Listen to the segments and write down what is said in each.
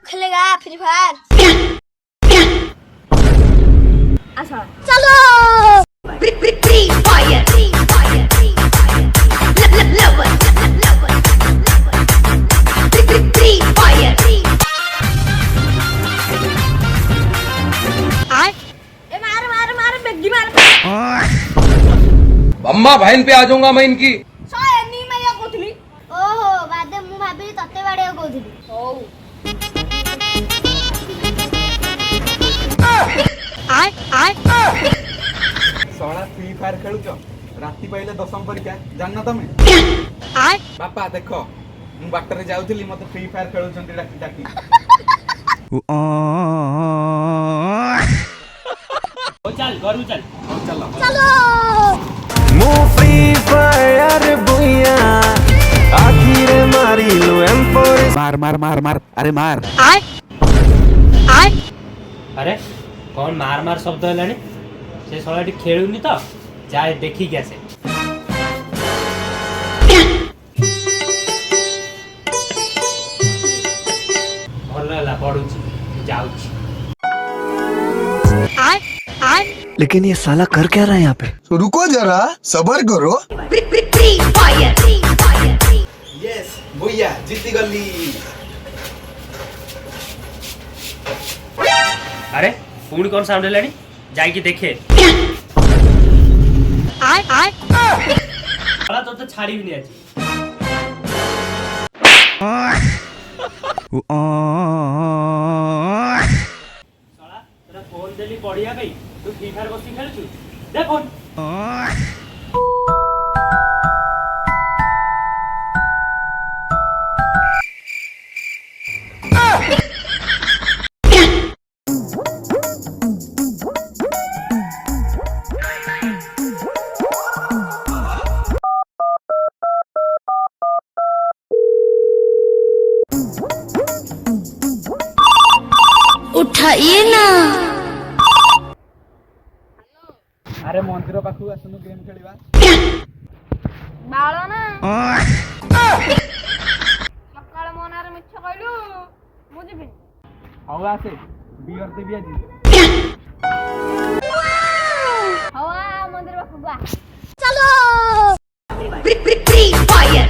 खेलेगा free fire. अच्छा चलो फ्री फायर फ्री फायर। ए मार मार मार बेग्गी मार। अम्मा बहन पे आ जाऊंगा मैं इनकी। एनी मैं या कोथली। ओहो बादे मु भाबी तते बाडे कोथली। हो सळा फ्री फायर खेलुच राती पहिले दशम परीक्षा जानना तमे बापा देख मु बाटरे जाउथली मते फ्री फायर खेलुचंती डाकी डाकी ओ चल घरु चल चलो चलो मु फ्री फायर बुया आखिर मारी लो M4 मार मार मार मार अरे मार अरे कौन मार मार शब्द हेलानी से सळाटी खेलुनी तो जाए देखी क्या से भल हला पडुची जाउची। लेकिन ये साला कर क्या रहा है यहाँ पे? तो रुको जरा सबर करो। Free fire. यस बुया जीती गली। अरे पुणी कौन साउंड हेलानी जाई की देखे साला तो छाड़ी भी नहीं आजी साला तेरा फोन देली पड़िया भाई तू फ्री फायर बसी खेलछु दे फोन उठाइए ना। अरे मंदिर पाखु आसनु गेम खेलिबा बाळ ना सकाळ मोनार मिछ कहलु मु जिबिन। हौ आसे बियर देबी आजी हवा मंदिर पाखु बा चलो फ्री फायर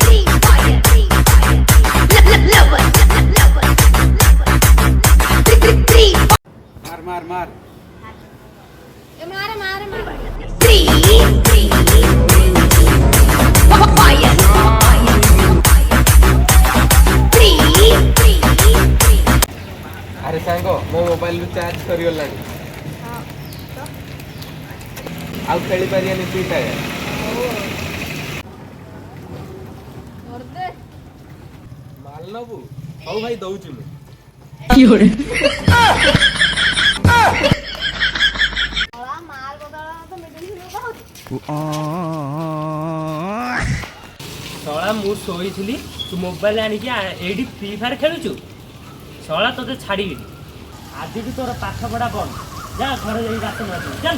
मार मार मार ए मार मार मार फ्री फायर फ्री। अरे सांगो मो मोबाइल रू चार्ज करियो लागी आउ खेली पारियानी फ्री फायर और दे माल नबू हौ भाई दउछु मु माल बदला तो मेडिसिन बहुत। सळा मु सोईथिली तू मोबाइल आनिकी एडी फ्री फायर खेलुछु सळा तोते छाड़ीबिनी आज भी तोर पाठ पढ़ा बंद जा घर जाई बात चल।